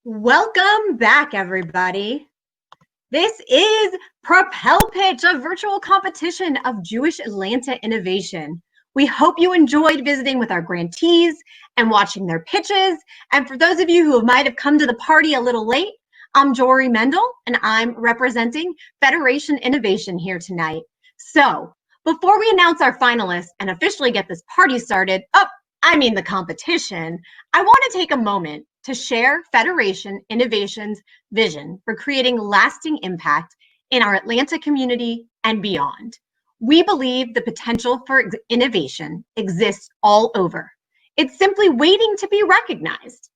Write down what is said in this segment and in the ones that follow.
Welcome back, everybody. This is Propel Pitch, a virtual competition of Jewish Atlanta innovation. We hope you enjoyed visiting with our grantees and watching their pitches. And for those of you who might have come to the party a little late, I'm Jori Mendel, and I'm representing Federation Innovation here tonight. So before we announce our finalists and officially get this party started, the competition, I want to take a moment to share Federation Innovation's vision for creating lasting impact in our Atlanta community and beyond. We believe the potential for innovation exists all over. It's simply waiting to be recognized.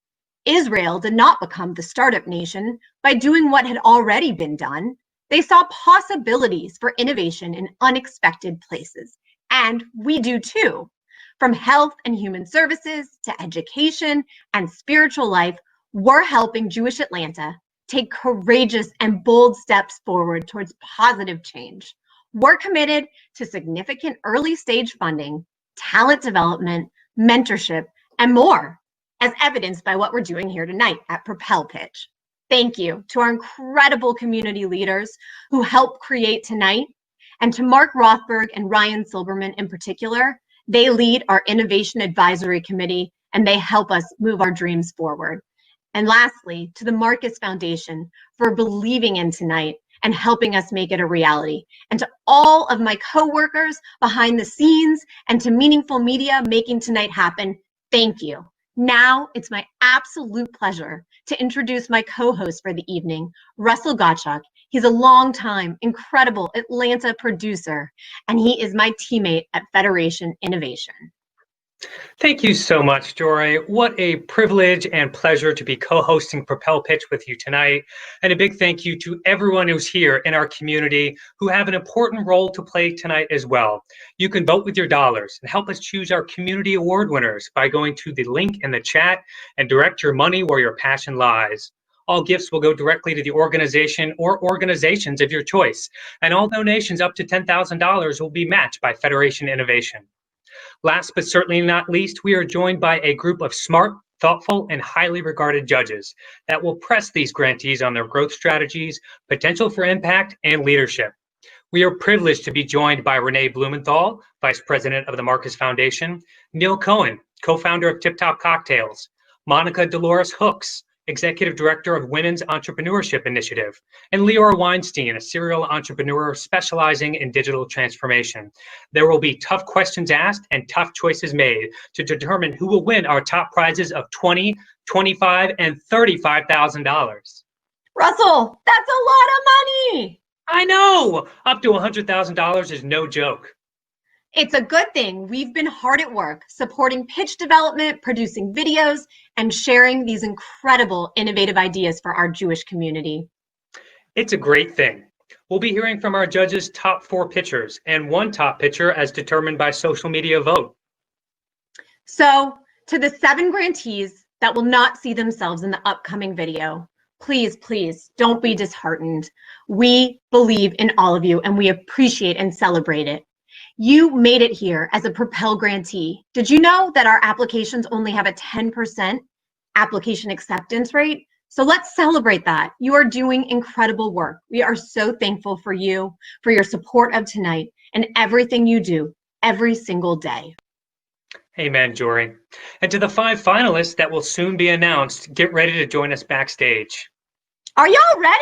Israel did not become the startup nation by doing what had already been done. They saw possibilities for innovation in unexpected places, and we do too. From health and human services to education and spiritual life, we're helping Jewish Atlanta take courageous and bold steps forward towards positive change. We're committed to significant early stage funding, talent development, mentorship, and more, as evidenced by what we're doing here tonight at Propel Pitch. Thank you to our incredible community leaders who helped create tonight, and to Mark Rothberg and Ryan Silberman in particular. They lead our Innovation Advisory Committee, and they help us move our dreams forward. And lastly, to the Marcus Foundation for believing in tonight and helping us make it a reality. And to all of my coworkers behind the scenes and to Meaningful Media making tonight happen, thank you. Now it's my absolute pleasure to introduce my co-host for the evening, Russell Gottschalk. He's a longtime, incredible Atlanta producer, and he is my teammate at Federation Innovation. Thank you so much, Jori. What a privilege and pleasure to be co-hosting Propel Pitch with you tonight. And a big thank you to everyone who's here in our community who have an important role to play tonight as well. You can vote with your dollars and help us choose our community award winners by going to the link in the chat and direct your money where your passion lies. All gifts will go directly to the organization or organizations of your choice, and all donations up to $10,000 will be matched by Federation Innovation. Last but certainly not least, we are joined by a group of smart, thoughtful, and highly regarded judges that will press these grantees on their growth strategies, potential for impact, and leadership. We are privileged to be joined by Renee Blumenthal, Vice President of the Marcus Foundation, Neil Cohen, co-founder of Tip Top Cocktails, Monica Dolores Hooks, Executive Director of Women's Entrepreneurship Initiative, and Leora Weinstein, a serial entrepreneur specializing in digital transformation. There will be tough questions asked and tough choices made to determine who will win our top prizes of $20,000, $25,000, and $35,000. Russell, that's a lot of money. I know, up to $100,000 is no joke. It's a good thing we've been hard at work supporting pitch development, producing videos, and sharing these incredible innovative ideas for our Jewish community. It's a great thing. We'll be hearing from our judges' top 4 pitchers and one top pitcher as determined by social media vote. So, to the 7 grantees that will not see themselves in the upcoming video, please, please don't be disheartened. We believe in all of you and we appreciate and celebrate it. You made it here as a Propel grantee. Did you know that our applications only have a 10% application acceptance rate? So let's celebrate that. You are doing incredible work. We are so thankful for you, for your support of tonight, and everything you do every single day. Amen, Jori. And to the 5 finalists that will soon be announced, get ready to join us backstage. Are y'all ready?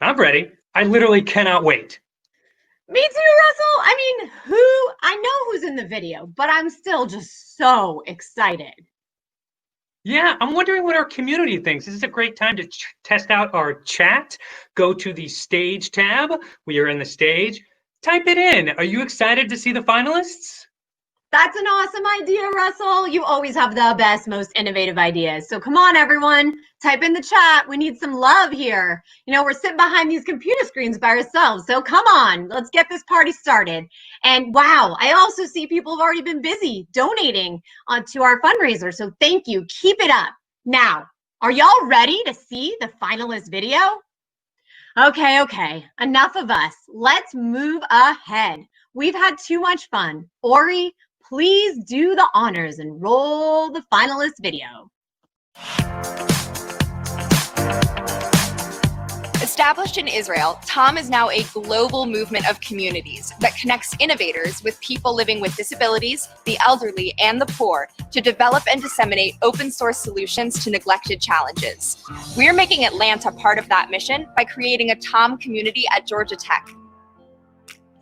I'm ready. I literally cannot wait. Me too, Russell. I know who's in the video, but I'm still just so excited. Yeah, I'm wondering what our community thinks. This is a great time to test out our chat. Go to the stage tab. We are in the stage. Type it in. Are you excited to see the finalists? That's an awesome idea, Russell. You always have the best, most innovative ideas. So come on, everyone. Type in the chat. We need some love here. You know, we're sitting behind these computer screens by ourselves. So come on, let's get this party started. And wow, I also see people have already been busy donating to our fundraiser. So thank you. Keep it up. Now, are y'all ready to see the finalist video? Okay. Enough of us. Let's move ahead. We've had too much fun. Ori, please do the honors and roll the finalist video. Established in Israel, TOM is now a global movement of communities that connects innovators with people living with disabilities, the elderly, and the poor to develop and disseminate open source solutions to neglected challenges. We're making Atlanta part of that mission by creating a TOM community at Georgia Tech.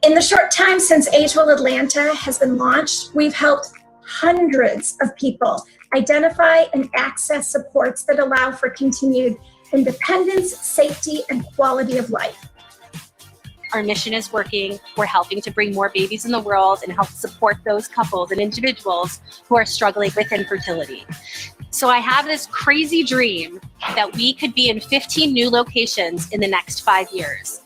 In the short time since AgeWell Atlanta has been launched, we've helped hundreds of people identify and access supports that allow for continued independence, safety, and quality of life. Our mission is working. We're helping to bring more babies in the world and help support those couples and individuals who are struggling with infertility. So I have this crazy dream that we could be in 15 new locations in the next 5 years.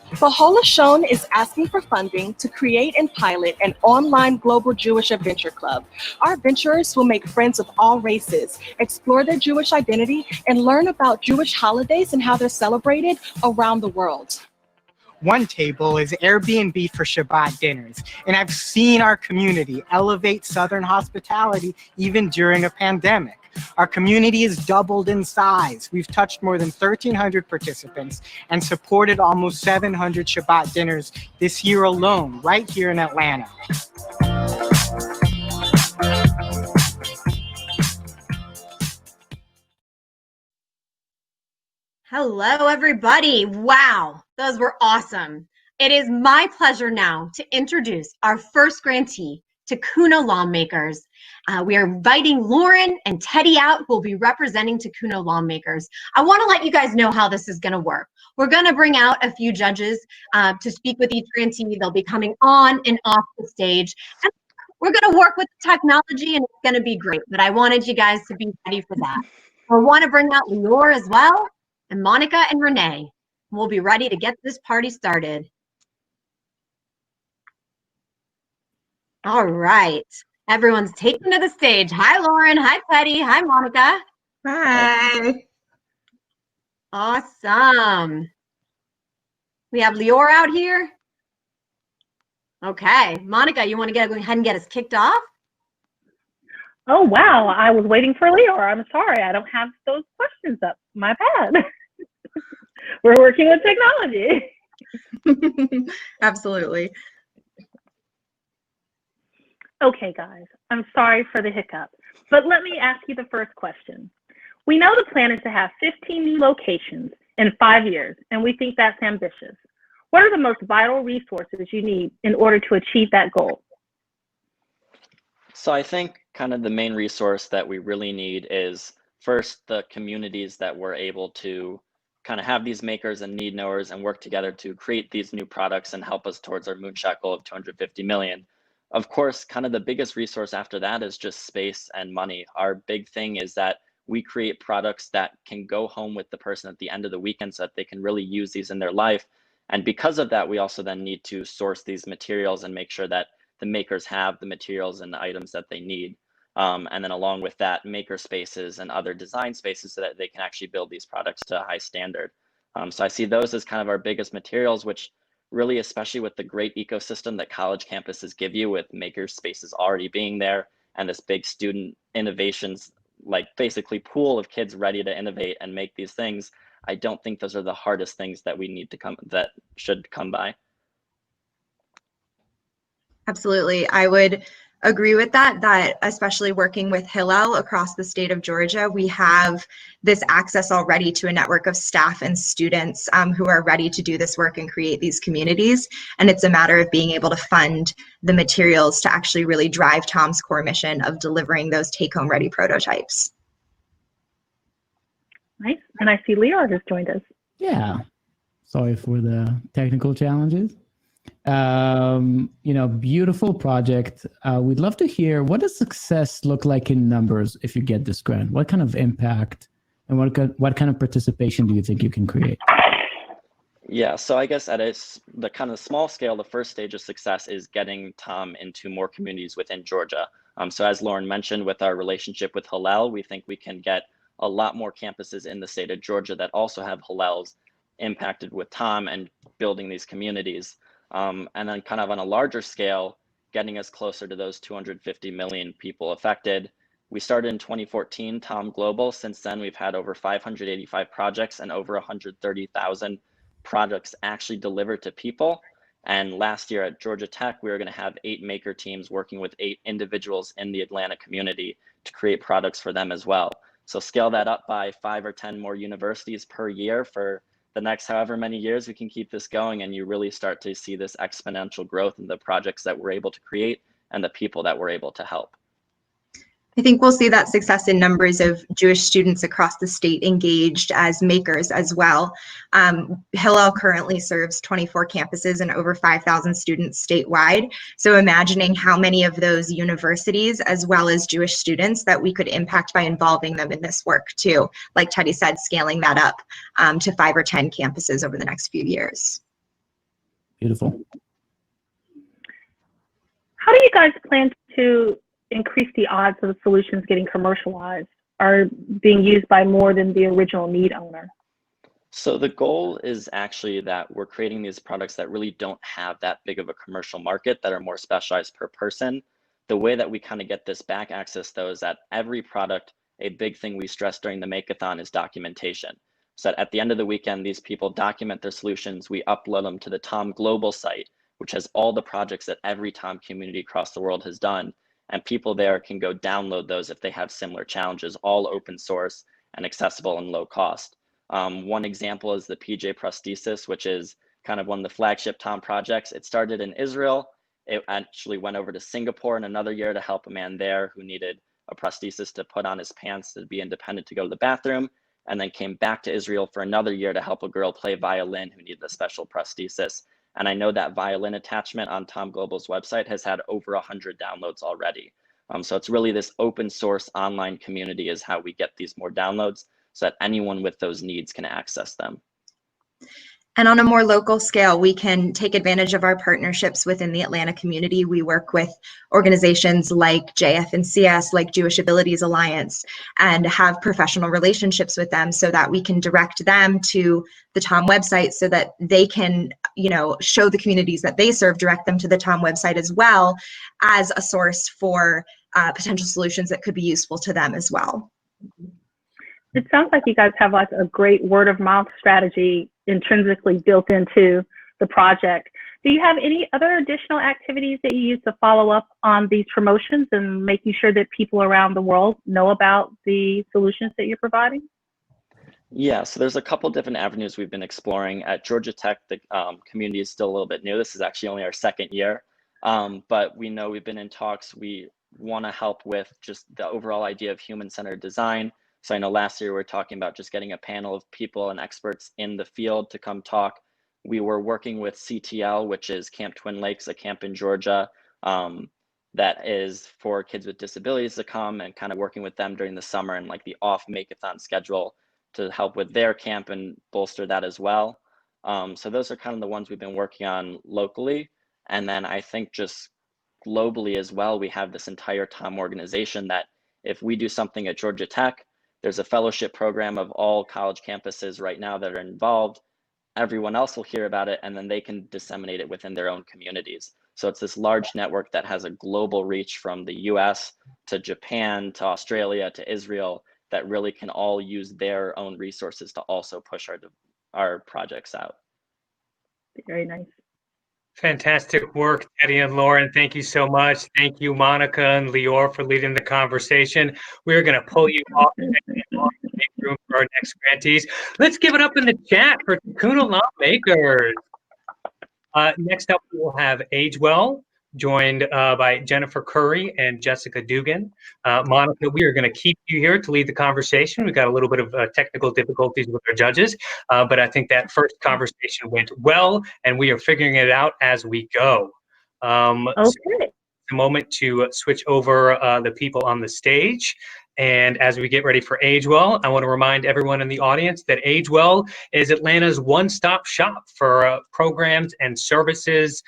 The Lashon is asking for funding to create and pilot an online global Jewish adventure club. Our adventurers will make friends of all races, explore their Jewish identity, and learn about Jewish holidays and how they're celebrated around the world. OneTable is Airbnb for Shabbat dinners, and I've seen our community elevate Southern hospitality even during a pandemic. Our community has doubled in size. We've touched more than 1,300 participants and supported almost 700 Shabbat dinners this year alone, right here in Atlanta. Hello, everybody. Wow, those were awesome. It is my pleasure now to introduce our first grantee, Tikkun Olam makers. We are inviting Lauren and Teddy out, who will be representing Tikkun Olam makers. I want to let you guys know how this is going to work. We're going to bring out a few judges to speak with each grantee. They'll be coming on and off the stage. And we're going to work with the technology, and it's going to be great. But I wanted you guys to be ready for that. I want to bring out Lior as well, and Monica and Renee. We'll be ready to get this party started. All right. Everyone's taken to the stage. Hi, Lauren. Hi, Teddy. Hi, Monica. Hi. Awesome. We have Lior out here. Okay. Monica, you want to go ahead and get us kicked off? Oh, wow. I was waiting for Lior. I'm sorry. I don't have those questions up. My bad. We're working with technology. Absolutely. Okay, guys. I'm sorry for the hiccup, but let me ask you the first question. We know the plan is to have 15 new locations in 5 years, and we think that's ambitious. What are the most vital resources you need in order to achieve that goal? So I think kind of the main resource that we really need is first the communities that we're able to kind of have these makers and need knowers and work together to create these new products and help us towards our moonshot goal of 250 million. Of course, kind of the biggest resource after that is just space and money. Our big thing is that we create products that can go home with the person at the end of the weekend so that they can really use these in their life. And because of that, we also then need to source these materials and make sure that the makers have the materials and the items that they need. And then along with that, maker spaces and other design spaces so that they can actually build these products to a high standard. So I see those as kind of our biggest materials, which really, especially with the great ecosystem that college campuses give you with maker spaces already being there and this big student innovations, like basically pool of kids ready to innovate and make these things. I don't think those are the hardest things that we need to that should come by. Absolutely. I would agree with that especially working with Hillel across the state of Georgia, we have this access already to a network of staff and students who are ready to do this work and create these communities. And it's a matter of being able to fund the materials to actually really drive Tom's core mission of delivering those take-home ready prototypes. Nice. And I see Lior has joined us. Yeah. Sorry for the technical challenges. Beautiful project. We'd love to hear, what does success look like in numbers if you get this grant? What kind of impact and what kind of participation do you think you can create? Yeah, so I guess at the kind of small scale, the first stage of success is getting Tom into more communities within Georgia. So as Lauren mentioned, with our relationship with Hillel, we think we can get a lot more campuses in the state of Georgia that also have Hillels impacted with Tom and building these communities. And then kind of on a larger scale, getting us closer to those 250 million people affected We started in 2014, Tom Global. Since then, we've had over 585 projects and over 130,000 projects actually delivered to people. And last year at Georgia Tech, we were going to have 8 maker teams working with 8 individuals in the Atlanta community to create products for them as well. So scale that up by 5 or 10 more universities per year for the next however many years we can keep this going, and you really start to see this exponential growth in the projects that we're able to create and the people that we're able to help. I think we'll see that success in numbers of Jewish students across the state engaged as makers as well. Hillel currently serves 24 campuses and over 5,000 students statewide. So imagining how many of those universities as well as Jewish students that we could impact by involving them in this work too. Like Teddy said, scaling that up to 5 or 10 campuses over the next few years. Beautiful. How do you guys plan to increase the odds of the solutions getting commercialized or being used by more than the original need owner? So the goal is actually that we're creating these products that really don't have that big of a commercial market, that are more specialized per person. The way that we kind of get this back access though is that every product, a big thing we stress during the Make-a-thon is documentation. So that at the end of the weekend, these people document their solutions, we upload them to the Tom Global site, which has all the projects that every Tom community across the world has done. And people there can go download those if they have similar challenges, all open source and accessible and low cost. One example is the PJ prosthesis, which is kind of one of the flagship Tom projects. It started in Israel. It actually went over to Singapore in another year to help a man there who needed a prosthesis to put on his pants to be independent to go to the bathroom, and then came back to Israel for another year to help a girl play violin who needed a special prosthesis. And I know that violin attachment on Tom Global's website has had over 100 downloads already. So it's really this open source online community is how we get these more downloads so that anyone with those needs can access them. And on a more local scale, we can take advantage of our partnerships within the Atlanta community. We work with organizations like JF&CS, like Jewish Abilities Alliance, and have professional relationships with them so that we can direct them to the Tom website so that they can, show the communities that they serve, direct them to the Tom website as well as a source for potential solutions that could be useful to them as well. It sounds like you guys have like a great word of mouth strategy intrinsically built into the project. Do you have any other additional activities that you use to follow up on these promotions and making sure that people around the world know about the solutions that you're providing? Yeah, so there's a couple different avenues we've been exploring. At Georgia Tech, the community is still a little bit new. This is actually only our second year, but we know we've been in talks. We want to help with just the overall idea of human-centered design. So I know last year we were talking about just getting a panel of people and experts in the field to come talk. We were working with CTL, which is Camp Twin Lakes, a camp in Georgia that is for kids with disabilities to come, and kind of working with them during the summer and like the off Make-a-thon schedule to help with their camp and bolster that as well. So those are kind of the ones we've been working on locally. And then I think just globally as well, we have this entire Tom organization that if we do something at Georgia Tech, there's a fellowship program of all college campuses right now that are involved. Everyone else will hear about it, and then they can disseminate it within their own communities. So it's this large network that has a global reach from the US to Japan to Australia to Israel that really can all use their own resources to also push our projects out. Very nice. Fantastic work, Teddy and Lauren. Thank you so much. Thank you, Monica and Lior, for leading the conversation. We're going to pull you off and make room for our next grantees. Let's give it up in the chat for Tikkun Olam makers. Next up, we will have AgeWell, joined by Jennifer Curry and Jessica Dugan. Monica, we are going to keep you here to lead the conversation. We got a little bit of technical difficulties with our judges, but I think that first conversation went well, and we are figuring it out as we go. Okay. So it's a moment to switch over the people on the stage. And as we get ready for AgeWell, I want to remind everyone in the audience that AgeWell is Atlanta's one-stop shop for programs and services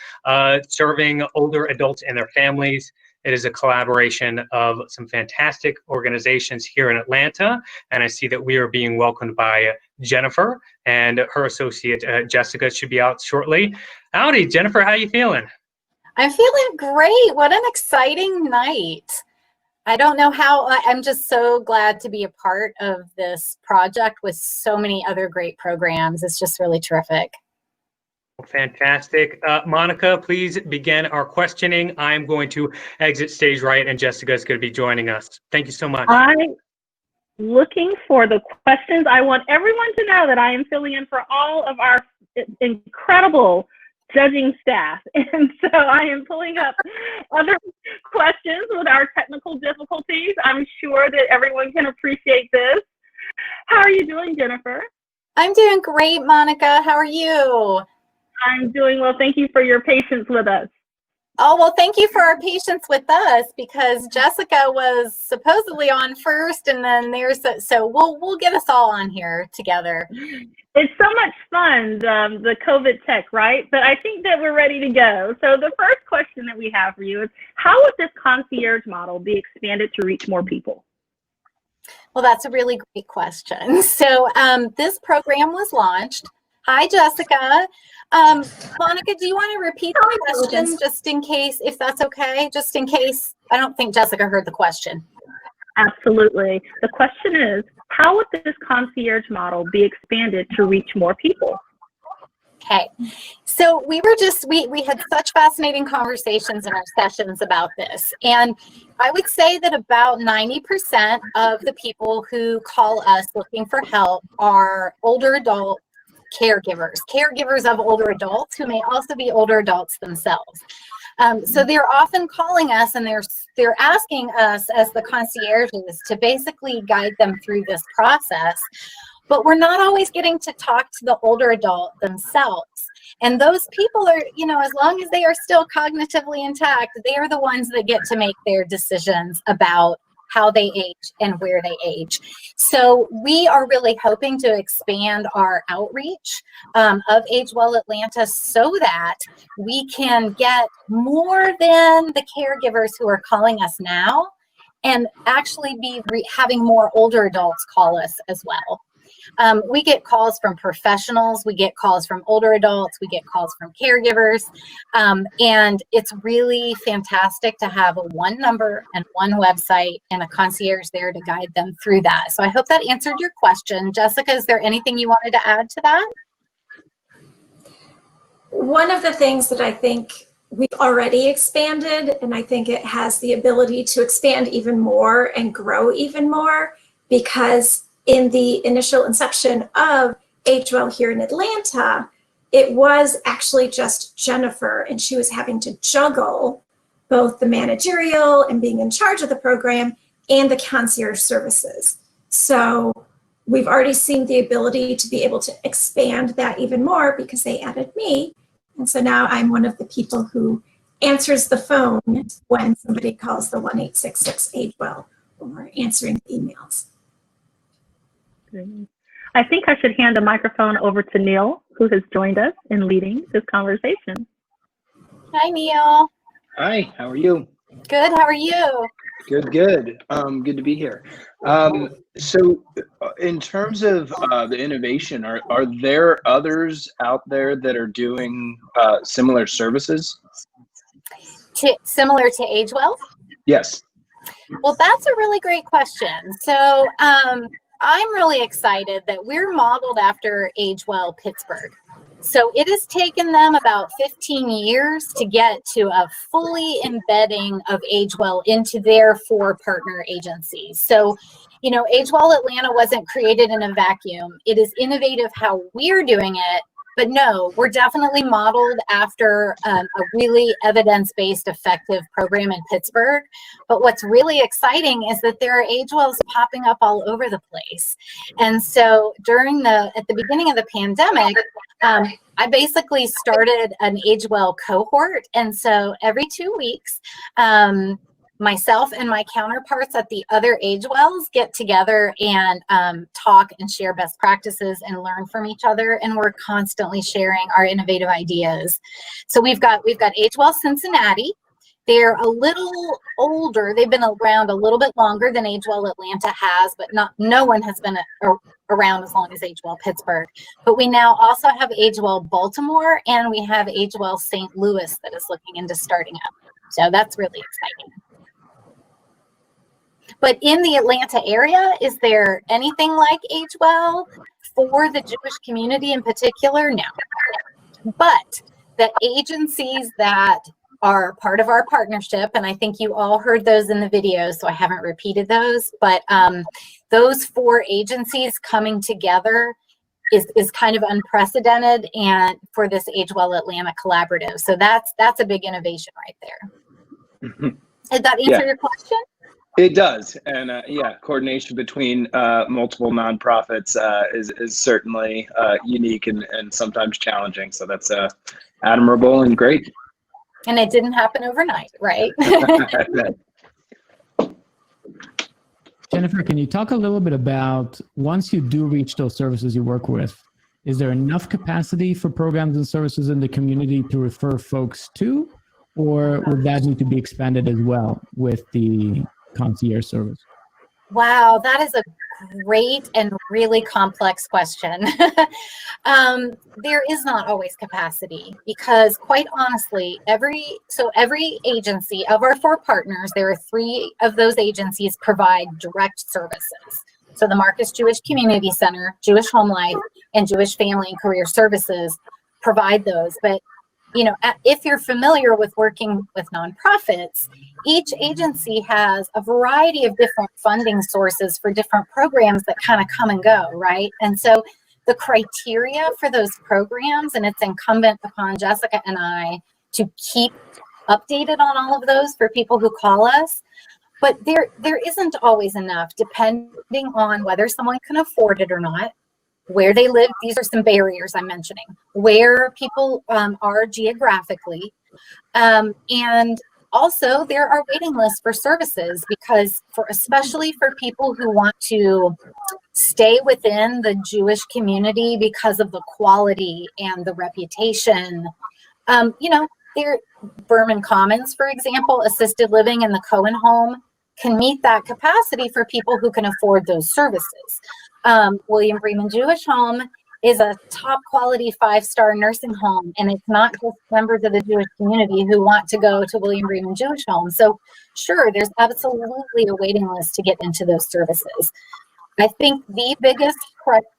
serving older adults and their families. It is a collaboration of some fantastic organizations here in Atlanta, and I see that we are being welcomed by Jennifer, and her associate Jessica should be out shortly. Howdy, Jennifer, how you feeling? I'm feeling great. What an exciting night. I don't know how, I'm just so glad to be a part of this project with so many other great programs. It's just really terrific. Fantastic. Monica, please begin our questioning. I'm going to exit stage right, and Jessica is going to be joining us. Thank you so much. I'm looking for the questions. I want everyone to know that I am filling in for all of our incredible judging staff. And so I am pulling up other questions with our technical difficulties. I'm sure that everyone can appreciate this. How are you doing, Jennifer? I'm doing great, Monica. How are you? I'm doing well. Thank you for your patience with us. Oh, well, thank you for our patience with us, because Jessica was supposedly on first, and then so we'll get us all on here together. It's so much fun, the COVID tech, right? But I think that we're ready to go. So the first question that we have for you is, how would this concierge model be expanded to reach more people? Well, that's a really great question. So this program was launched. Hi, Jessica. Monica, do you want to repeat the question just in case, if that's okay? Just in case, I don't think Jessica heard the question. Absolutely. The question is, how would this concierge model be expanded to reach more people? Okay, so we were just, we had such fascinating conversations in our sessions about this. And I would say that about 90% of the people who call us looking for help are older adult caregivers of older adults who may also be older adults themselves. So they're often calling us, and they're asking us as the concierges to basically guide them through this process. But we're not always getting to talk to the older adult themselves. And those people are, you know, as long as they are still cognitively intact, they are the ones that get to make their decisions about how they age and where they age. So we are really hoping to expand our outreach of AgeWell Atlanta so that we can get more than the caregivers who are calling us now, and actually be having more older adults call us as well. We get calls from professionals, we get calls from older adults, we get calls from caregivers, and it's really fantastic to have a one number and one website and a concierge there to guide them through that. So I hope that answered your question. Jessica, is there anything you wanted to add to that? One of the things that I think we've already expanded, and I think it has the ability to expand even more and grow even more, because in the initial inception of AgeWell here in Atlanta, it was actually just Jennifer, and she was having to juggle both the managerial and being in charge of the program and the concierge services. So we've already seen the ability to be able to expand that even more because they added me. And so now I'm one of the people who answers the phone when somebody calls the 1-866-AgeWell, or answering emails. I think I should hand the microphone over to Neil, who has joined us in leading this conversation. Hi, Neil. Hi, how are you? Good, how are you? Good, good. Good to be here. So in terms of the innovation, are there others out there that are doing similar services? Similar to AgeWell? Yes. Well, that's a really great question. So I'm really excited that we're modeled after AgeWell Pittsburgh. So it has taken them about 15 years to get to a fully embedding of AgeWell into their 4 partner agencies. So, you know, AgeWell Atlanta wasn't created in a vacuum. It is innovative how we're doing it, but no, we're definitely modeled after a really evidence-based effective program in Pittsburgh. But what's really exciting is that there are AgeWells popping up all over the place. And so at the beginning of the pandemic, I basically started an AgeWell cohort. And so every 2 weeks, myself and my counterparts at the other AgeWells get together and talk and share best practices and learn from each other. And we're constantly sharing our innovative ideas. So we've got AgeWell Cincinnati. They're a little older. They've been around a little bit longer than AgeWell Atlanta has, but no one has been around as long as AgeWell Pittsburgh. But we now also have AgeWell Baltimore, and we have AgeWell St. Louis that is looking into starting up. So that's really exciting. But in the Atlanta area, is there anything like AgeWell for the Jewish community in particular? No. But the agencies that are part of our partnership, and I think you all heard those in the video, so I haven't repeated those, but those 4 agencies coming together is kind of unprecedented, and for this AgeWell Atlanta collaborative. So that's a big innovation right there. Did that answer your question? It does, and yeah, coordination between multiple nonprofits is certainly unique and sometimes challenging. So that's admirable and great. And it didn't happen overnight, right? Jennifer, can you talk a little bit about, once you do reach those services you work with, is there enough capacity for programs and services in the community to refer folks to, or would that need to be expanded as well with the concierge service? Wow, that is a great and really complex question. There is not always capacity because, quite honestly, every agency of our 4 partners, there are 3 of those agencies provide direct services. So the Marcus Jewish Community Center, Jewish Home Life, and Jewish Family and Career Services provide those. But you know, if you're familiar with working with nonprofits, each agency has a variety of different funding sources for different programs that kind of come and go, right? And so the criteria for those programs, and it's incumbent upon Jessica and I to keep updated on all of those for people who call us, but there isn't always enough depending on whether someone can afford it or not, where they live. These are some barriers I'm mentioning, where people are geographically, and also there are waiting lists for services, because especially for people who want to stay within the Jewish community because of the quality and the reputation, you know, Berman Commons, for example, assisted living in the Cohen home can meet that capacity for people who can afford those services. William Bremen Jewish Home is a top quality 5-star nursing home, and it's not just members of the Jewish community who want to go to William Bremen Jewish Home. So sure, there's absolutely a waiting list to get into those services. I think the biggest,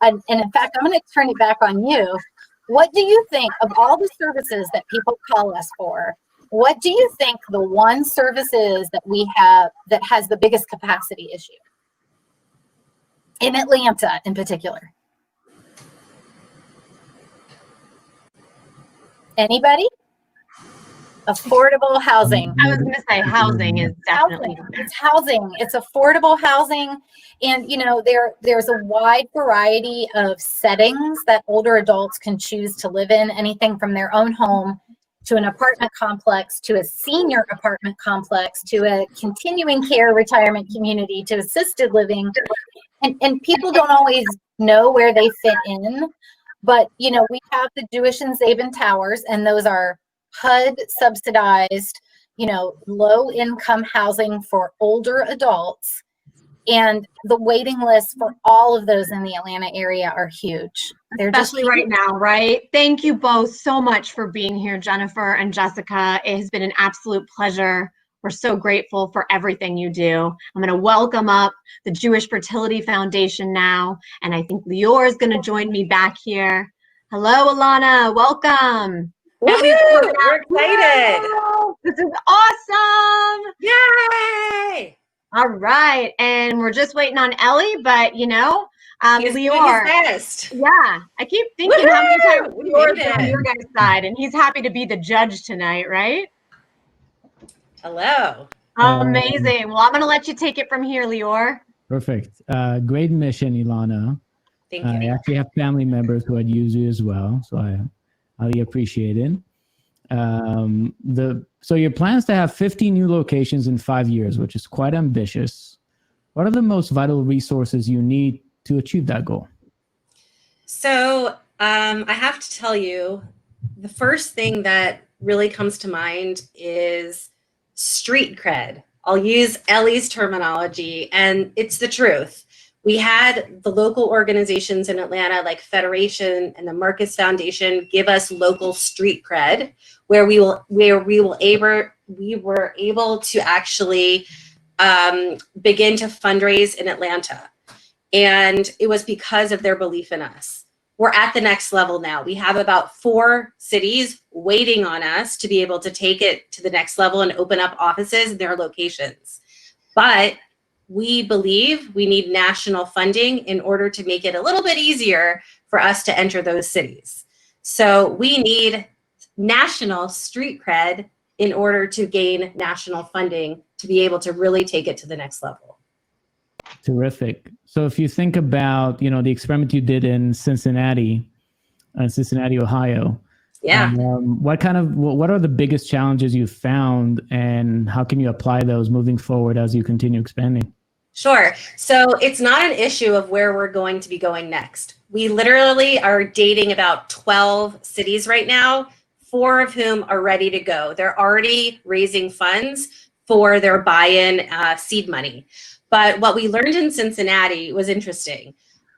and in fact, I'm going to turn it back on you. What do you think of all the services that people call us for? What do you think the one service is that we have that has the biggest capacity issue? In Atlanta, in particular. Anybody? Affordable housing. I was going to say housing is definitely. It's housing. It's affordable housing. And, you know, there's a wide variety of settings that older adults can choose to live in, anything from their own home to an apartment complex, to a senior apartment complex, to a continuing care retirement community, to assisted living. And people don't always know where they fit in, but, you know, we have the Jewish and Zabin Towers, and those are HUD subsidized, you know, low income housing for older adults. And the waiting lists for all of those in the Atlanta area are huge. They're especially right now, right? Thank you both so much for being here, Jennifer and Jessica. It has been an absolute pleasure. We're so grateful for everything you do. I'm going to welcome up the Jewish Fertility Foundation now, and I think Lior is going to join me back here. Hello, Elana. Welcome. Woo-hoo! We're excited. Wow, this is awesome. Yay! All right, and we're just waiting on Ellie, but you know, He's Lior. doing his best. Yeah, I keep thinking how many times We Lior's made on it. your guys' side, and he's happy to be the judge tonight, right? Hello. Amazing. Well, I'm going to let you take it from here, Lior. Perfect. Great mission, Elana. Thank you. I actually have family members who had used you as well, so I highly appreciate it. So your plans to have 50 new locations in 5 years, which is quite ambitious. What are the most vital resources you need to achieve that goal? So I have to tell you, the first thing that really comes to mind is street cred. I'll use Ellie's terminology, and it's the truth. We had the local organizations in Atlanta like Federation and the Marcus Foundation give us local street cred, where we were able to actually begin to fundraise in Atlanta. And it was because of their belief in us. We're at the next level now. We have about 4 cities waiting on us to be able to take it to the next level and open up offices in their locations. But we believe we need national funding in order to make it a little bit easier for us to enter those cities. So we need national street cred in order to gain national funding to be able to really take it to the next level. Terrific. So if you think about, the experiment you did in Cincinnati, Ohio. Yeah. What are the biggest challenges you found, and how can you apply those moving forward as you continue expanding? Sure. So it's not an issue of where we're going to be going next. We literally are dating about 12 cities right now, 4 of whom are ready to go. They're already raising funds for their buy-in seed money. But what we learned in Cincinnati was interesting.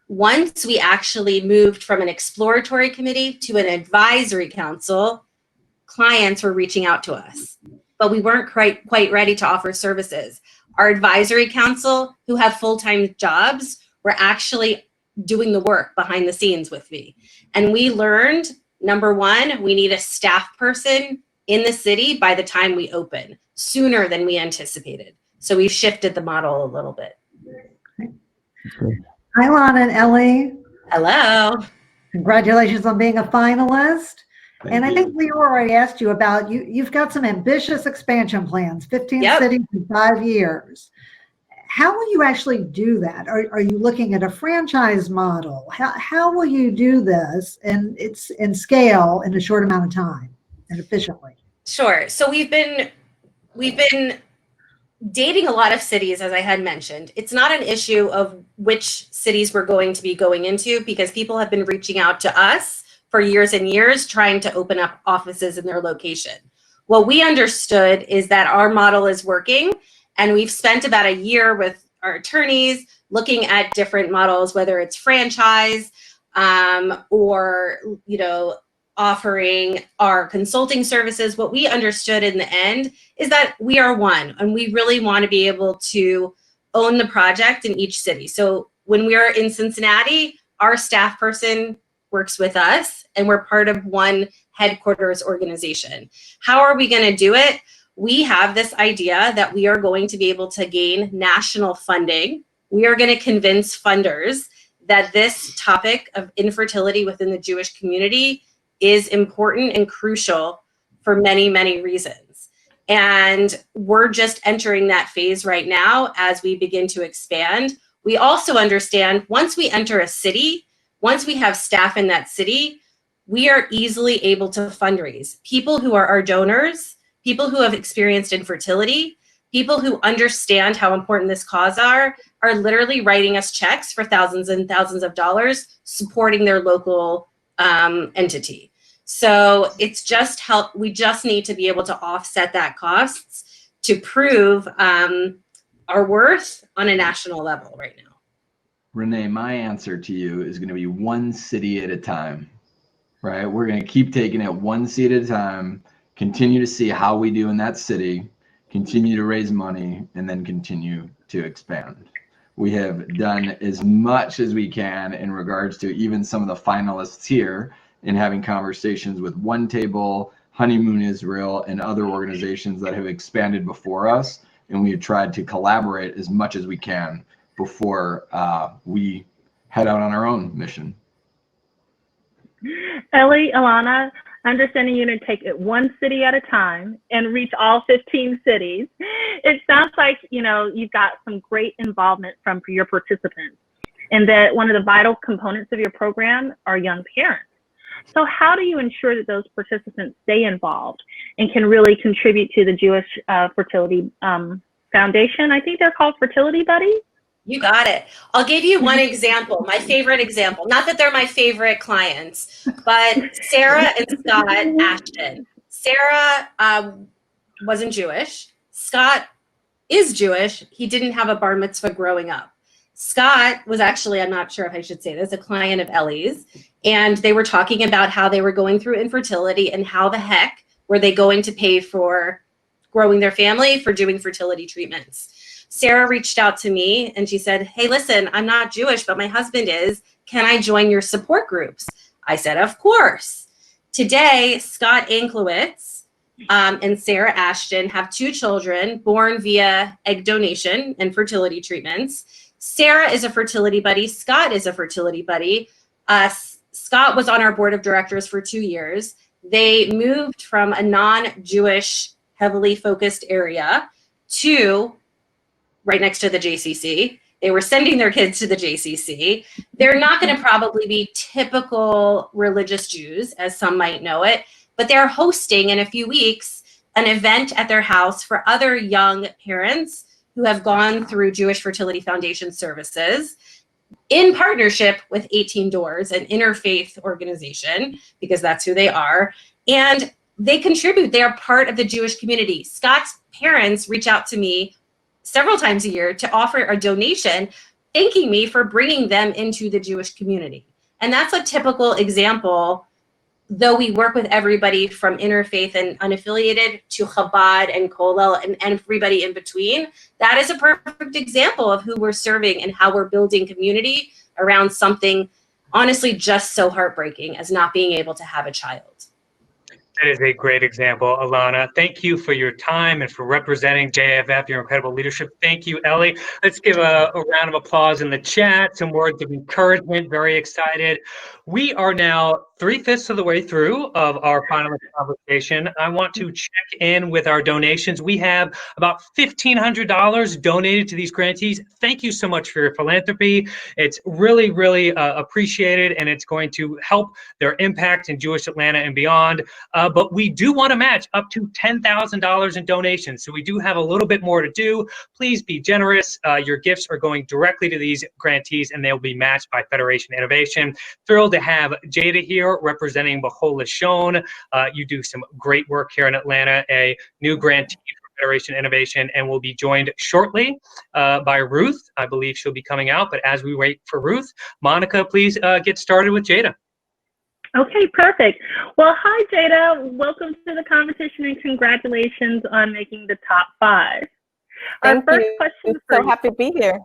Once we actually moved from an exploratory committee to an advisory council, clients were reaching out to us, but we weren't quite ready to offer services. Our advisory council, who have full-time jobs, were actually doing the work behind the scenes with me. And we learned, number one, we need a staff person in the city by the time we open, sooner than we anticipated. So we've shifted the model a little bit. Hi, Lana and Ellie. Hello. Congratulations on being a finalist. Thank I you. think we already asked you about, you've got some ambitious expansion plans, 15 cities in 5 years. How will you actually do that? Are you looking at a franchise model? How will you do this and it's in scale in a short amount of time and efficiently? Sure. So we've been dating a lot of cities, as I had mentioned. It's not an issue of which cities we're going to be going into, because people have been reaching out to us for years and years trying to open up offices in their location. What we understood is that our model is working, and we've spent about a year with our attorneys looking at different models, whether it's franchise or offering our consulting services. What we understood in the end is that we are one, and we really want to be able to own the project in each city. So when we're in Cincinnati, our staff person works with us, and we're part of one headquarters organization. How are we going to do it? We have this idea that we are going to be able to gain national funding. We are going to convince funders that this topic of infertility within the Jewish community is important and crucial for many, many reasons. And we're just entering that phase right now as we begin to expand. We also understand once we enter a city, once we have staff in that city, we are easily able to fundraise. People who are our donors, people who have experienced infertility, people who understand how important this cause are literally writing us checks for thousands and thousands of dollars, supporting their local entity. So it's just we just need to be able to offset that costs to prove our worth on a national level right now. Renee, my answer to you is going to be one city at a time, right? We're going to keep taking it one city at a time, continue to see how we do in that city, continue to raise money, and then continue to expand. We have done as much as we can in regards to even some of the finalists here in having conversations with OneTable, Honeymoon Israel, and other organizations that have expanded before us. And we have tried to collaborate as much as we can before we head out on our own mission. Ellie, Elana, understanding you're going to take it one city at a time and reach all 15 cities. It sounds like, you've got some great involvement from your participants, and that one of the vital components of your program are young parents. So how do you ensure that those participants stay involved and can really contribute to the Jewish Fertility Foundation? I think they're called Fertility Buddies. You got it. I'll give you one example, my favorite example. Not that they're my favorite clients, but Sarah and Scott Ashton. Sarah wasn't Jewish. Scott is Jewish. He didn't have a bar mitzvah growing up. Scott was actually, I'm not sure if I should say this, a client of Ellie's. And they were talking about how they were going through infertility and how the heck were they going to pay for growing their family, for doing fertility treatments. Sarah reached out to me and she said, hey, listen, I'm not Jewish, but my husband is. Can I join your support groups? I said, of course. Today, Scott Anklowitz and Sarah Ashton have 2 children born via egg donation and fertility treatments. Sarah is a fertility buddy. Scott is a fertility buddy. Scott was on our board of directors for 2 years. They moved from a non-Jewish, heavily focused area to right next to the JCC. They were sending their kids to the JCC. They're not going to probably be typical religious Jews, as some might know it, but they're hosting in a few weeks an event at their house for other young parents who have gone through Jewish Fertility Foundation services in partnership with 18 Doors, an interfaith organization, because that's who they are. And they contribute. They are part of the Jewish community. Scott's parents reach out to me several times a year to offer a donation, thanking me for bringing them into the Jewish community. And that's a typical example, though we work with everybody from interfaith and unaffiliated to Chabad and Kollel and everybody in between. That is a perfect example of who we're serving and how we're building community around something honestly just so heartbreaking as not being able to have a child. That is a great example, Elana. Thank you for your time and for representing JFF, your incredible leadership. Thank you, Ellie. Let's give a round of applause in the chat, some words of encouragement. Very excited. We are now 3/5 of the way through of our finalist conversation. I want to check in with our donations. We have about $1,500 donated to these grantees. Thank you so much for your philanthropy. It's really, really appreciated, and it's going to help their impact in Jewish Atlanta and beyond. But we do want to match up to $10,000 in donations. So we do have a little bit more to do. Please be generous. Your gifts are going directly to these grantees, and they'll be matched by Federation Innovation. Thrilled to have Jada here representing Lashon. You do some great work here in Atlanta, a new grantee for Federation Innovation, and will be joined shortly by Ruth. I believe she'll be coming out, but as we wait for Ruth, Monica, please get started with Jada. Okay, perfect. Well, hi, Jada. Welcome to the competition and congratulations on making the top 5. Thank you. I'm so happy to be here.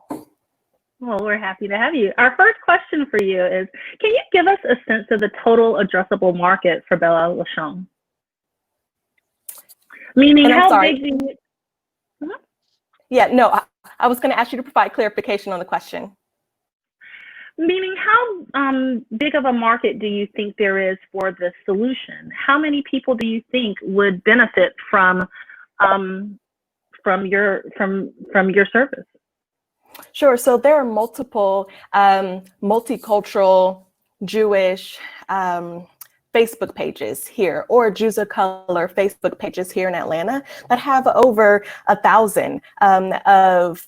Well, we're happy to have you. Our first question for you is, can you give us a sense of the total addressable market for Lashon? Meaning, how big do you... Yeah, no, I was going to ask you to provide clarification on the question. Meaning, how big of a market do you think there is for the solution? How many people do you think would benefit from your service? Sure. So there are multiple multicultural Jewish Facebook pages here, or Jews of color Facebook pages here in Atlanta that have over 1,000 of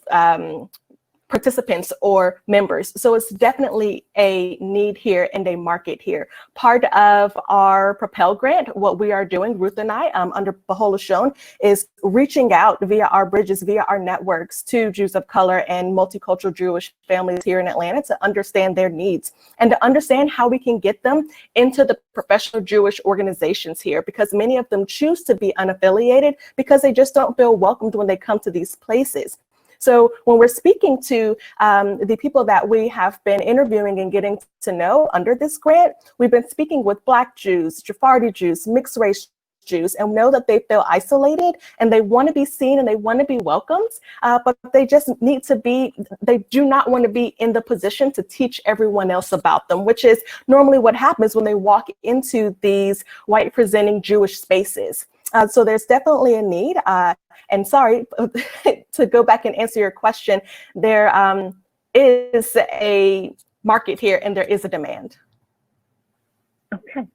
participants or members. So it's definitely a need here and a market here. Part of our Propel grant, what we are doing, Ruth and I, under Lashon, is reaching out via our bridges, via our networks to Jews of color and multicultural Jewish families here in Atlanta to understand their needs and to understand how we can get them into the professional Jewish organizations here, because many of them choose to be unaffiliated because they just don't feel welcomed when they come to these places. So when we're speaking to the people that we have been interviewing and getting to know under this grant, we've been speaking with Black Jews, Sephardi Jews, mixed race Jews, and know that they feel isolated and they want to be seen and they want to be welcomed, but they just need to be, they do not want to be in the position to teach everyone else about them, which is normally what happens when they walk into these white presenting Jewish spaces. So there's definitely a need. And sorry, to go back and answer your question, there is a market here and there is a demand. Okay.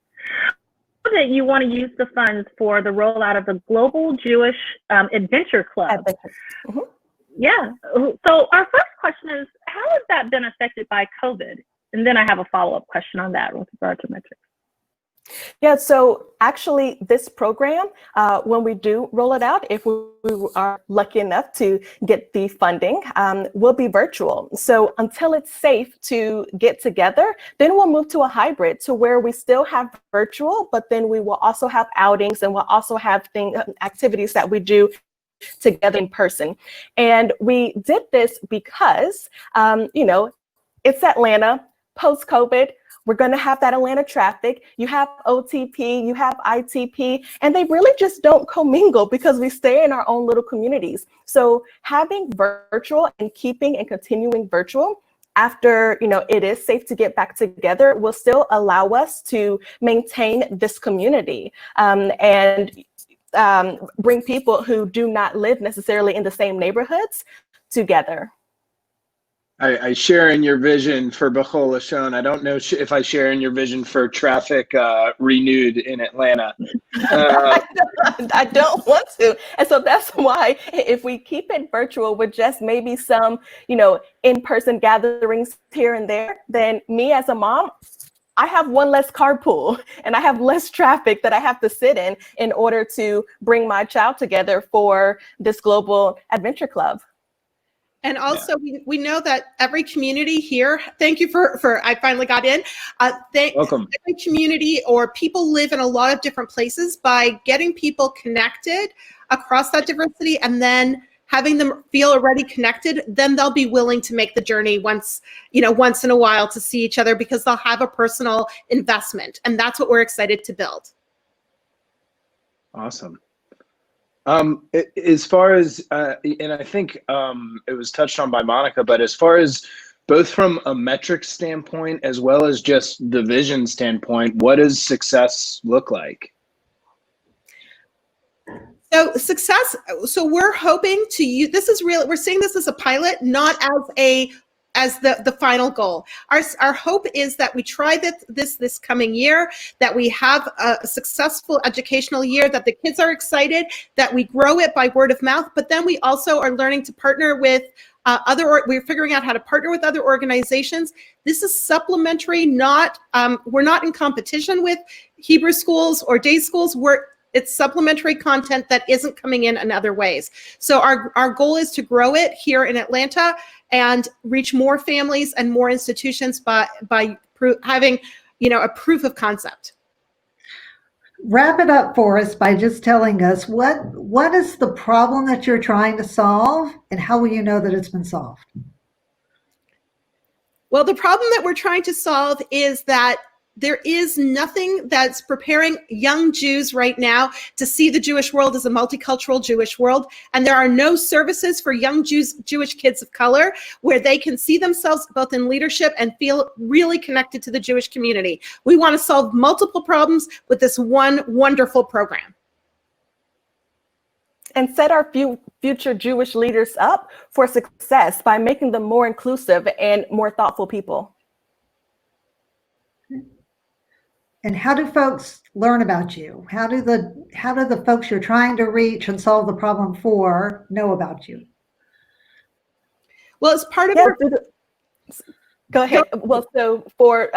That you want to use the funds for the rollout of the Global Jewish Adventure Club. Mm-hmm. Yeah. So our first question is, how has that been affected by COVID? And then I have a follow-up question on that with regard to metrics. Yeah, so actually this program, when we do roll it out, if we are lucky enough to get the funding, will be virtual. So until it's safe to get together, then we'll move to a hybrid to where we still have virtual, but then we will also have outings and we'll also have activities that we do together in person. And we did this because, it's Atlanta, post-COVID. We're going to have that Atlanta traffic. You have OTP, you have ITP, and they really just don't commingle because we stay in our own little communities. So having virtual and keeping and continuing virtual after, it is safe to get back together will still allow us to maintain this community and bring people who do not live necessarily in the same neighborhoods together. I share in your vision for Bechol Lashon. I don't know if I share in your vision for traffic renewed in Atlanta. I don't want to. And so that's why if we keep it virtual with just maybe some, in-person gatherings here and there, then me as a mom, I have one less carpool and I have less traffic that I have to sit in order to bring my child together for this global adventure club. And also, we know that every community here, thank you for I finally got in. Welcome. Every community or people live in a lot of different places. By getting people connected across that diversity and then having them feel already connected, then they'll be willing to make the journey once in a while to see each other because they'll have a personal investment. And that's what we're excited to build. Awesome. As far as, and I think it was touched on by Monica, but as far as both from a metric standpoint as well as just the vision standpoint, what does success look like? So success, so we're hoping to use, we're seeing this as a pilot, not as the final goal. Our hope is that we try this coming year, that we have a successful educational year, that the kids are excited, that we grow it by word of mouth, but then we also are learning to partner with we're figuring out how to partner with other organizations. This is supplementary, we're not in competition with Hebrew schools or day schools. It's supplementary content that isn't coming in other ways. So our goal is to grow it here in Atlanta and reach more families and more institutions by having, a proof of concept. Wrap it up for us by just telling us what is the problem that you're trying to solve and how will you know that it's been solved? Well, the problem that we're trying to solve is that there is nothing that's preparing young Jews right now to see the Jewish world as a multicultural Jewish world. And there are no services for young Jewish kids of color where they can see themselves both in leadership and feel really connected to the Jewish community. We want to solve multiple problems with this one wonderful program. And set our future Jewish leaders up for success by making them more inclusive and more thoughtful people. And how do folks learn about you? How do the folks you're trying to reach and solve the problem for know about you? Well, as part of Go ahead. Well, so for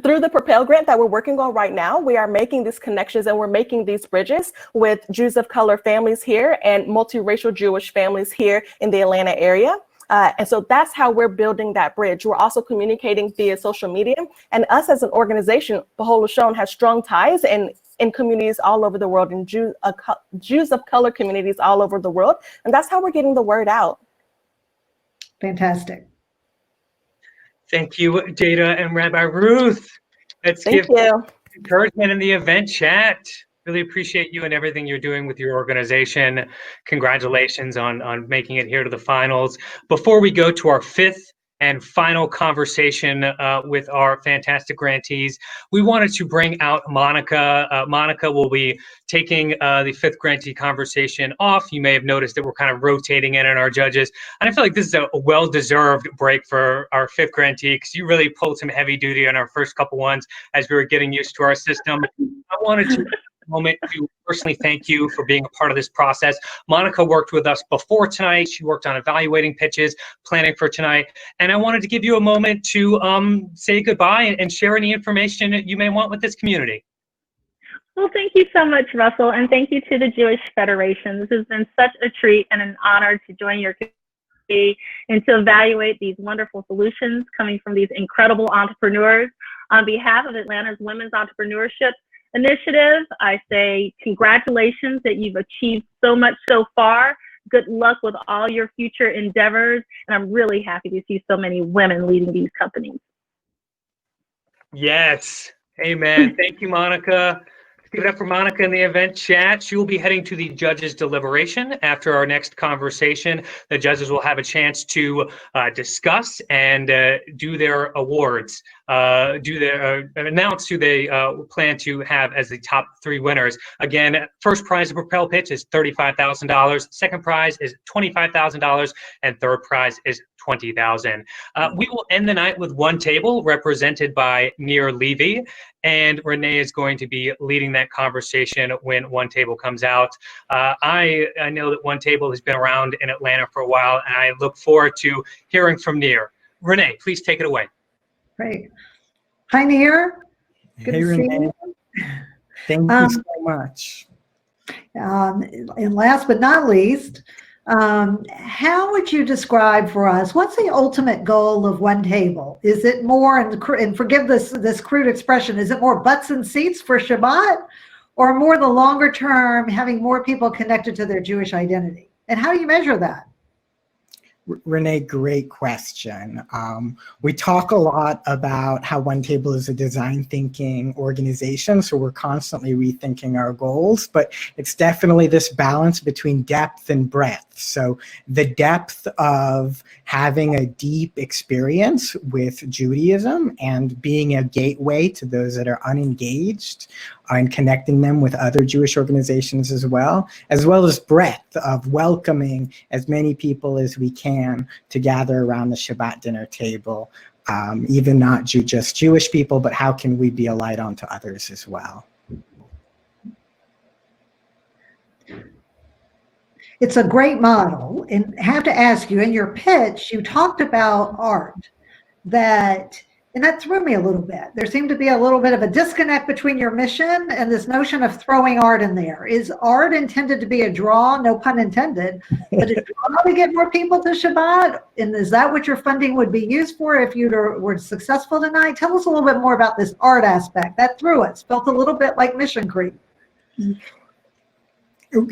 through the Propel grant that we're working on right now, we are making these connections and we're making these bridges with Jews of color families here and multiracial Jewish families here in the Atlanta area. And so that's how we're building that bridge. We're also communicating via social media. And us as an organization, Bechol Lashon has strong ties in communities all over the world, and Jews of color communities all over the world. And that's how we're getting the word out. Fantastic. Thank you, Jada and Rabbi Ruth. Let's give encouragement in the event chat. Really appreciate you and everything you're doing with your organization. Congratulations on making it here to the finals. Before we go to our fifth and final conversation with our fantastic grantees, we wanted to bring out Monica. Monica will be taking the fifth grantee conversation off. You may have noticed that we're kind of rotating in on our judges. And I feel like this is a well-deserved break for our fifth grantee because you really pulled some heavy duty on our first couple ones as we were getting used to our system. I wanted to moment to personally thank you for being a part of this process. Monica worked with us before tonight. She worked on evaluating pitches, planning for tonight. And I wanted to give you a moment to say goodbye and share any information that you may want with this community. Well, thank you so much, Russell, and thank you to the Jewish Federation. This has been such a treat and an honor to join your community and to evaluate these wonderful solutions coming from these incredible entrepreneurs. On behalf of Atlanta's women's entrepreneurship, initiative. I say congratulations that you've achieved so much so far. Good luck with all your future endeavors. And I'm really happy to see so many women leading these companies. Yes. Amen. Thank you, Monica. Give it up for Monica in the event chat. She will be heading to the judges' deliberation after our next conversation. The judges will have a chance to discuss and do their awards, announce who they plan to have as the top 3 winners. Again, first prize of Propel Pitch is $35,000. Second prize is $25,000, and third prize is $20,000. We will end the night with OneTable, represented by Levy, and Renee is going to be leading that conversation when OneTable comes out. I know that OneTable has been around in Atlanta for a while, and I look forward to hearing from Nir. Renee, please take it away. Great. Hi, Nir. Good to see you. Thank you so much. And last but not least, how would you describe for us, what's the ultimate goal of OneTable? Is it more, and forgive this crude expression, is it more butts and seats for Shabbat, or more the longer term, having more people connected to their Jewish identity? And how do you measure that? Renee, great question. We talk a lot about how OneTable is a design thinking organization, so we're constantly rethinking our goals, but it's definitely this balance between depth and breadth. So the depth of having a deep experience with Judaism and being a gateway to those that are unengaged and connecting them with other Jewish organizations as well as breadth of welcoming as many people as we can to gather around the Shabbat dinner table, even not just Jewish people, but how can we be a light onto others as well? It's a great model, and I have to ask you, in your pitch, you talked about art, and that threw me a little bit. There seemed to be a little bit of a disconnect between your mission and this notion of throwing art in there. Is art intended to be a draw, no pun intended, but a draw to get more people to Shabbat? And is that what your funding would be used for if you were successful tonight? Tell us a little bit more about this art aspect. That threw us, felt a little bit like mission creep.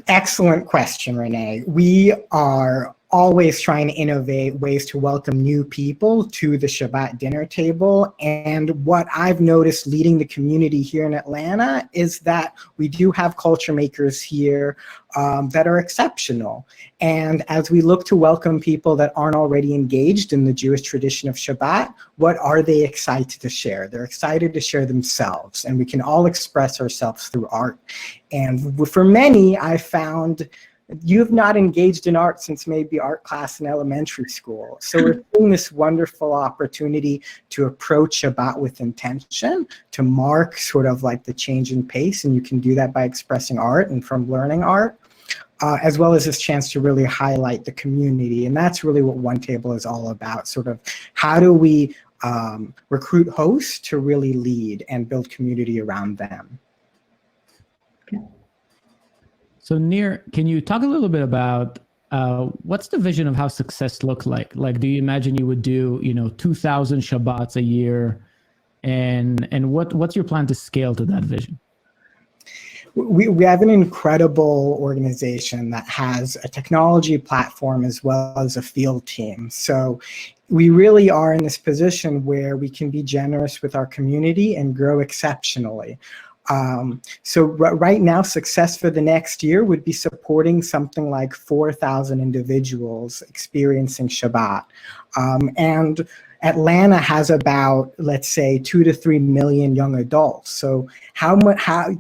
Excellent question, Renee. We are always trying to innovate ways to welcome new people to the Shabbat dinner table. And what I've noticed leading the community here in Atlanta is that we do have culture makers here that are exceptional. And as we look to welcome people that aren't already engaged in the Jewish tradition of Shabbat, what are they excited to share? They're excited to share themselves, and we can all express ourselves through art. And for many, I found you've not engaged in art since maybe art class in elementary school. So we're seeing this wonderful opportunity to approach Shabbat with intention, to mark sort of like the change in pace. And you can do that by expressing art and from learning art, as well as this chance to really highlight the community. And that's really what OneTable is all about, sort of how do we recruit hosts to really lead and build community around them. So Nir, can you talk a little bit about what's the vision of how success look like? Like, do you imagine you would do, 2,000 Shabbats a year, and what's your plan to scale to that vision? We have an incredible organization that has a technology platform as well as a field team. So we really are in this position where we can be generous with our community and grow exceptionally. So right now, success for the next year would be supporting something like 4,000 individuals experiencing Shabbat. And Atlanta has about, let's say, 2 to 3 million young adults. So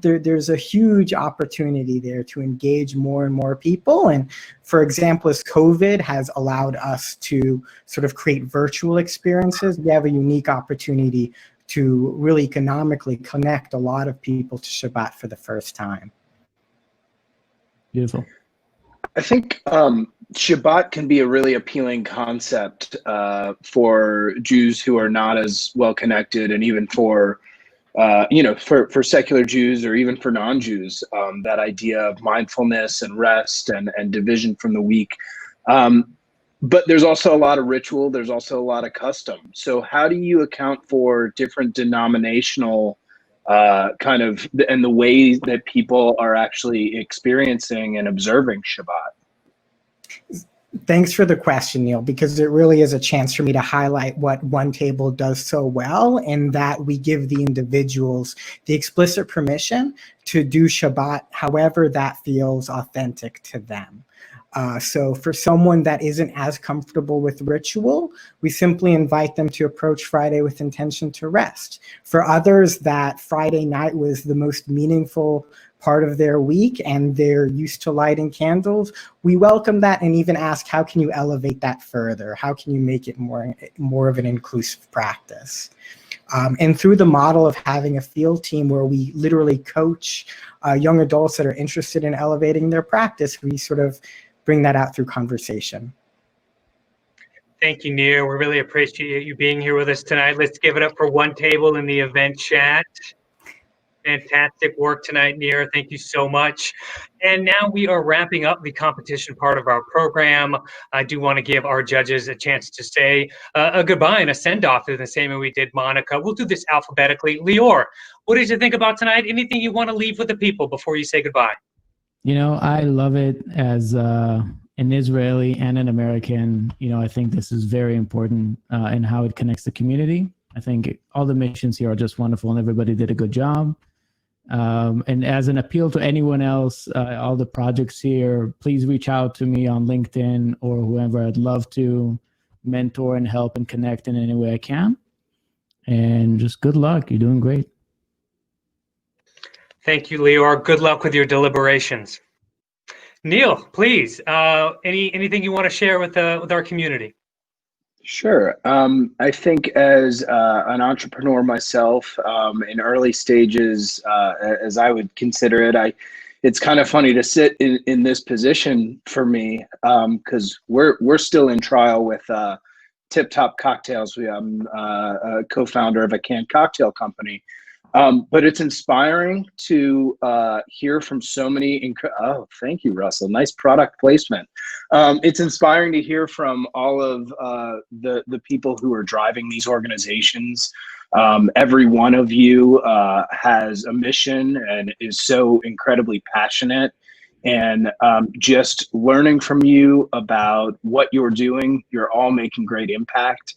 there's a huge opportunity there to engage more and more people. And for example, as COVID has allowed us to sort of create virtual experiences, we have a unique opportunity to really economically connect a lot of people to Shabbat for the first time. Beautiful. I think Shabbat can be a really appealing concept for Jews who are not as well connected, and even for for secular Jews or even for non-Jews. That idea of mindfulness and rest and division from the week. But there's also a lot of ritual. There's also a lot of custom. So how do you account for different denominational kind of and the way that people are actually experiencing and observing Shabbat? Thanks for the question, Neil, because it really is a chance for me to highlight what OneTable does so well, in that we give the individuals the explicit permission to do Shabbat however that feels authentic to them. So for someone that isn't as comfortable with ritual, we simply invite them to approach Friday with intention to rest. For others, that Friday night was the most meaningful part of their week and they're used to lighting candles, we welcome that and even ask, how can you elevate that further? How can you make it more of an inclusive practice? And through the model of having a field team where we literally coach young adults that are interested in elevating their practice, we sort of bring that out through conversation. Thank you, Neil. We really appreciate you being here with us tonight. Let's give it up for OneTable in the event chat. Fantastic work tonight, Neil. Thank you so much. And now we are wrapping up the competition part of our program. I do want to give our judges a chance to say a goodbye and a send-off in the same way we did Monica. We'll do this alphabetically. Lior, what did you think about tonight? Anything you want to leave with the people before you say goodbye? You know, I love it as an Israeli and an American. You know, I think this is very important in how it connects the community. I think all the missions here are just wonderful and everybody did a good job. And as an appeal to anyone else, all the projects here, please reach out to me on LinkedIn or whoever. I'd love to mentor and help and connect in any way I can. And just good luck. You're doing great. Thank you, Lior. Good luck with your deliberations. Neil, please, anything you want to share with our community? Sure. I think as an entrepreneur myself, in early stages, as I would consider it, it's kind of funny to sit in this position for me, because we're still in trial with Tip Top Cocktails. I'm a co-founder of a canned cocktail company. But it's inspiring to hear from so many, oh, thank you, Russell. Nice product placement. It's inspiring to hear from all of the people who are driving these organizations. Every one of you has a mission and is so incredibly passionate. And just learning from you about what you're doing, you're all making great impact.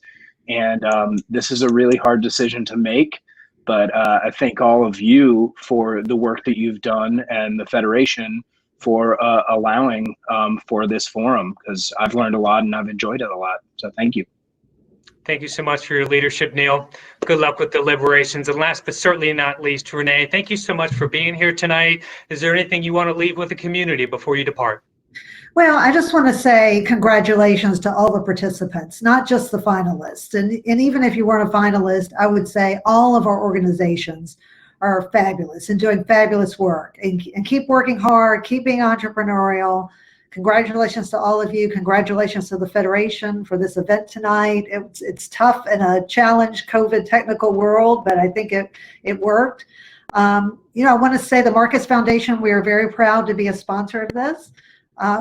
And this is a really hard decision to make. But I thank all of you for the work that you've done and the Federation for allowing for this forum, because I've learned a lot and I've enjoyed it a lot. So thank you. Thank you so much for your leadership, Neil. Good luck with deliberations. And last but certainly not least, Renee, thank you so much for being here tonight. Is there anything you want to leave with the community before you depart? Well, I just want to say congratulations to all the participants, not just the finalists. And even if you weren't a finalist, I would say all of our organizations are fabulous and doing fabulous work. And keep working hard, keep being entrepreneurial. Congratulations to all of you. Congratulations to the Federation for this event tonight. It's tough in a challenged COVID technical world, but I think it worked. You know, I want to say the Marcus Foundation, we are very proud to be a sponsor of this.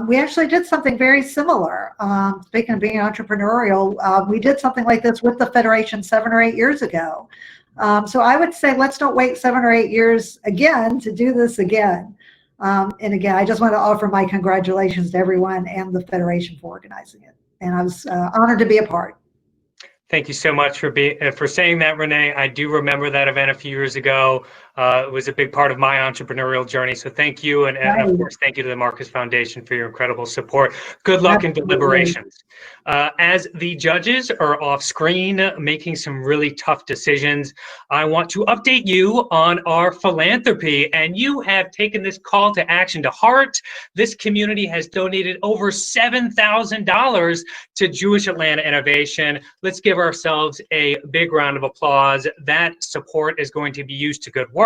We actually did something very similar. Speaking of being entrepreneurial, we did something like this with the Federation 7 or 8 years ago. So I would say let's not wait 7 or 8 years again to do this again. And again, I just want to offer my congratulations to everyone and the Federation for organizing it. And I was honored to be a part. Thank you so much for saying that, Renee. I do remember that event a few years ago. It was a big part of my entrepreneurial journey. So thank you. And of course, thank you to the Marcus Foundation for your incredible support. Good luck in deliberations. As the judges are off screen making some really tough decisions, I want to update you on our philanthropy. And you have taken this call to action to heart. This community has donated over $7,000 to Jewish Atlanta Innovation. Let's give ourselves a big round of applause. That support is going to be used to good work.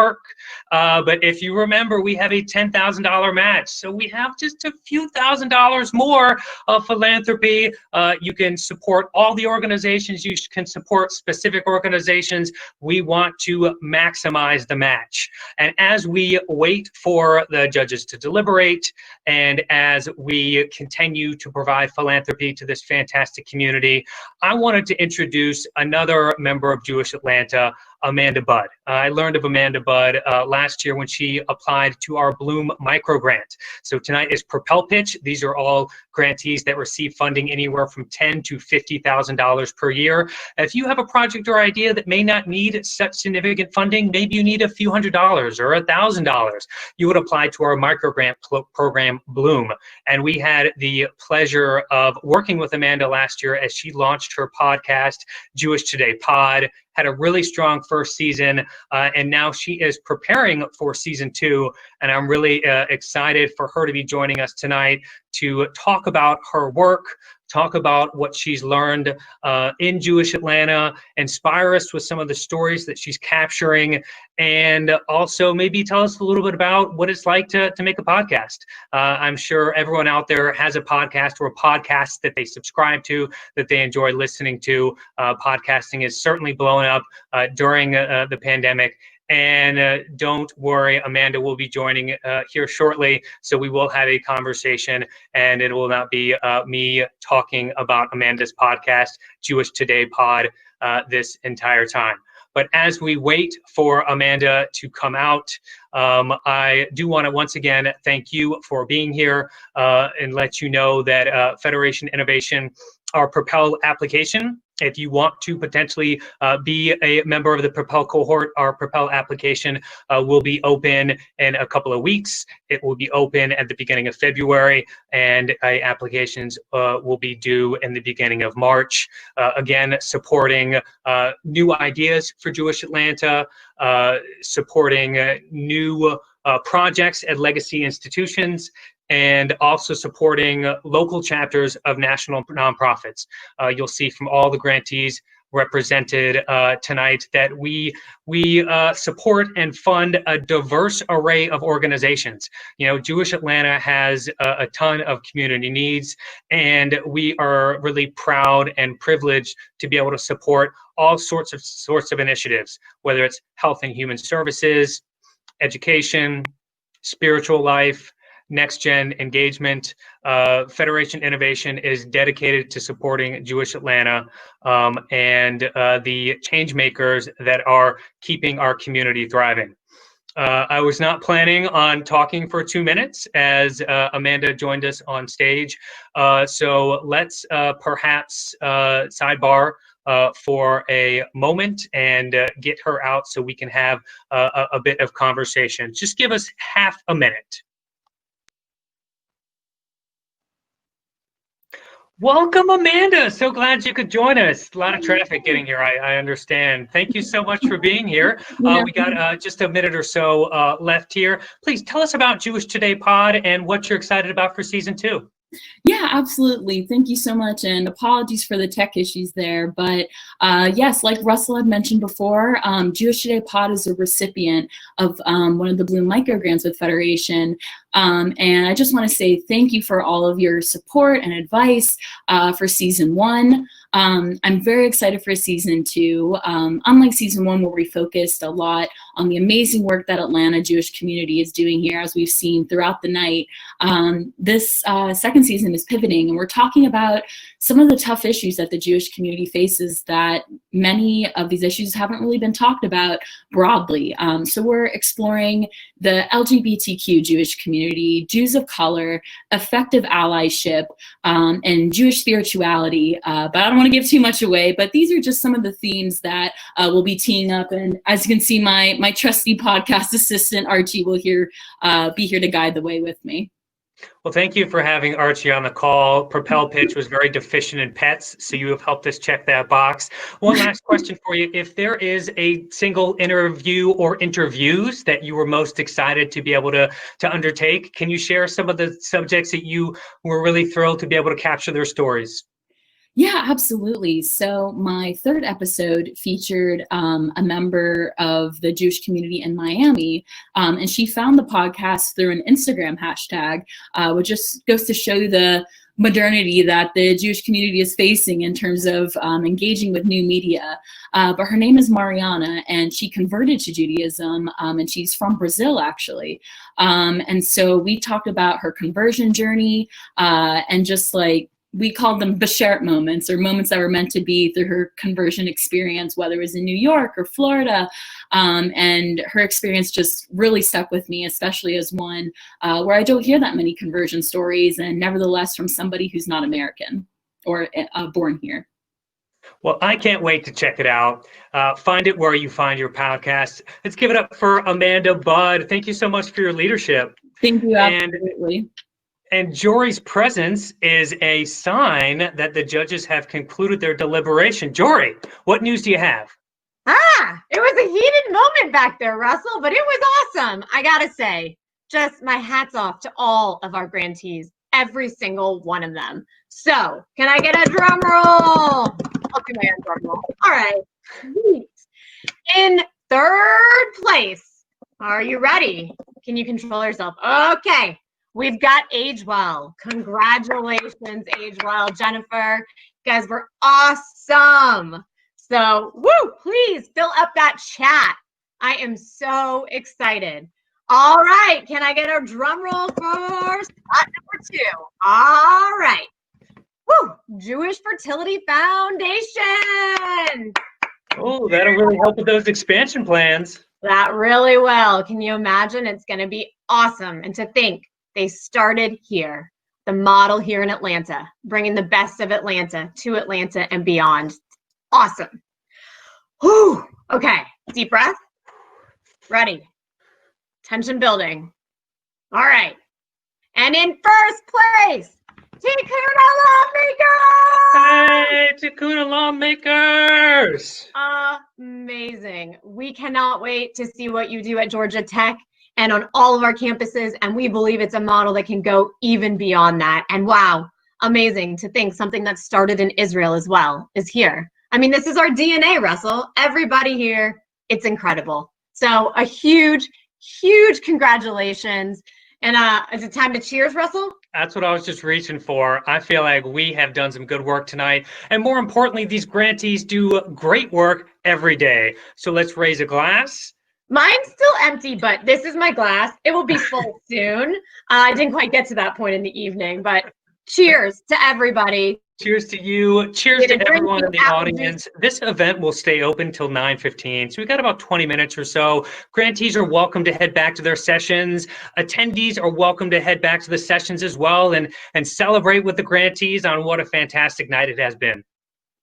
But if you remember, we have a $10,000 match. So we have just a few $1,000s more of philanthropy. You can support all the organizations. You can support specific organizations. We want to maximize the match. And as we wait for the judges to deliberate, and as we continue to provide philanthropy to this fantastic community, I wanted to introduce another member of Jewish Atlanta, Amanda Budd. I learned of Amanda Budd last year when she applied to our Bloom micro grant. So tonight is Propel Pitch. These are all grantees that receive funding anywhere from $10,000 to $50,000 per year. If you have a project or idea that may not need such significant funding, maybe you need a few $100s or $1,000, you would apply to our micro grant program, Bloom. And we had the pleasure of working with Amanda last year as she launched her podcast, Jewish Today Pod, had a really strong first season, and now she is preparing for season 2. And I'm really excited for her to be joining us tonight to talk about her work, talk about what she's learned in Jewish Atlanta, inspire us with some of the stories that she's capturing, and also maybe tell us a little bit about what it's like to make a podcast. I'm sure everyone out there has a podcast or a podcast that they subscribe to, that they enjoy listening to. Podcasting is certainly blowing up during the pandemic. And don't worry, Amanda will be joining here shortly, so we will have a conversation, and it will not be me talking about Amanda's podcast, Jewish Today Pod, this entire time. But as we wait for Amanda to come out, I do want to once again thank you for being here and let you know that Federation Innovation, our Propel application, if you want to potentially be a member of the Propel cohort, our Propel application will be open in a couple of weeks. It will be open at the beginning of February, and applications will be due in the beginning of March. Again, supporting new ideas for Jewish Atlanta, supporting new projects at legacy institutions, and also supporting local chapters of national nonprofits. You'll see from all the grantees represented tonight that we support and fund a diverse array of organizations. You know, Jewish Atlanta has a ton of community needs, and we are really proud and privileged to be able to support all sorts of initiatives, whether it's health and human services, education, spiritual life, next-gen engagement. Federation Innovation is dedicated to supporting Jewish Atlanta and the changemakers that are keeping our community thriving. I was not planning on talking for 2 minutes as Amanda joined us on stage. So let's perhaps sidebar for a moment and get her out so we can have a bit of conversation. Just give us half a minute. Welcome, Amanda. So glad you could join us. A lot of traffic getting here, I understand. Thank you so much for being here. We got just a minute or so left here. Please tell us about Jewish Today Pod and what you're excited about for season 2. Yeah, absolutely. Thank you so much, and apologies for the tech issues there. But yes, like Russell had mentioned before, Jewish Today Pod is a recipient of one of the Bloom microgrants with Federation. And I just want to say thank you for all of your support and advice for season 1. I'm very excited for season 2. Unlike season 1, where we focused a lot on the amazing work that Atlanta Jewish community is doing here, as we've seen throughout the night, this second season is pivoting, and we're talking about some of the tough issues that the Jewish community faces that many of these issues haven't really been talked about broadly. So we're exploring the LGBTQ Jewish community, Jews of color, effective allyship, and Jewish spirituality. But I don't want to give too much away, but these are just some of the themes that we'll be teeing up. And as you can see, my trusty podcast assistant, Archie, will be here to guide the way with me. Well, thank you for having Archie on the call. Propel Pitch was very deficient in pets, so you have helped us check that box. One last question for you. If there is a single interview or interviews that you were most excited to be able to undertake, can you share some of the subjects that you were really thrilled to be able to capture their stories? Yeah, absolutely. So my third episode featured a member of the Jewish community in Miami, and she found the podcast through an Instagram hashtag, which just goes to show the modernity that the Jewish community is facing in terms of engaging with new media. But her name is Mariana, and she converted to Judaism, and she's from Brazil, actually. And so we talked about her conversion journey and just like we called them beshert moments, or moments that were meant to be through her conversion experience, whether it was in New York or Florida. And her experience just really stuck with me, especially as one where I don't hear that many conversion stories, and nevertheless from somebody who's not American or born here. Well, I can't wait to check it out. Find it where you find your podcast. Let's give it up for Amanda Budd. Thank you so much for your leadership. Thank you, absolutely. And Jori's presence is a sign that the judges have concluded their deliberation. Jori, what news do you have? It was a heated moment back there, Russell, but it was awesome. I gotta say, just my hat's off to all of our grantees, every single one of them. So, can I get a drum roll? I'll do my own drum roll. All right. Sweet. In third place, are you ready? Can you control yourself? Okay. We've got AgeWell. Congratulations, AgeWell. Jennifer, you guys were awesome. So, woo, please fill up that chat. I am so excited. All right, can I get a drum roll for spot number 2? All right. Woo, Jewish Fertility Foundation. Oh, that'll really help with those expansion plans. That really will. Can you imagine? It's going to be awesome. And to think, they started here, the model here in Atlanta, bringing the best of Atlanta to Atlanta and beyond. Awesome. Whew. Okay, deep breath. Ready. Tension building. All right. And in first place, Tikkun Lawmakers! Hey, Tikkun Lawmakers! Amazing. We cannot wait to see what you do at Georgia Tech and on all of our campuses, and we believe it's a model that can go even beyond that. And wow, amazing to think something that started in Israel as well is here. I mean, this is our DNA, Russell. Everybody here, it's incredible. So a huge, huge congratulations. And is it time to cheers, Russell? That's what I was just reaching for. I feel like we have done some good work tonight. And more importantly, these grantees do great work every day. So let's raise a glass. Mine's still empty, but this is my glass. It will be full soon. I didn't quite get to that point in the evening, but cheers to everybody. Cheers to you. Cheers to everyone in the audience. This event will stay open till 9:15. So we've got about 20 minutes or so. Grantees are welcome to head back to their sessions. Attendees are welcome to head back to the sessions as well and celebrate with the grantees on what a fantastic night it has been.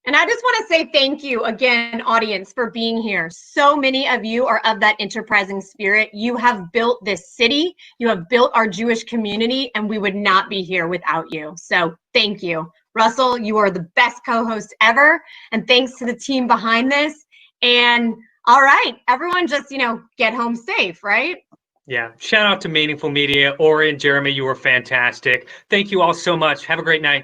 And I just want to say thank you again, audience, for being here. So many of you are of that enterprising spirit. You have built this city. You have built our Jewish community, and we would not be here without you. So thank you. Russell, you are the best co-host ever. And thanks to the team behind this. And all right, everyone just, get home safe, right? Yeah. Shout out to Meaningful Media. Ori and Jeremy, you were fantastic. Thank you all so much. Have a great night.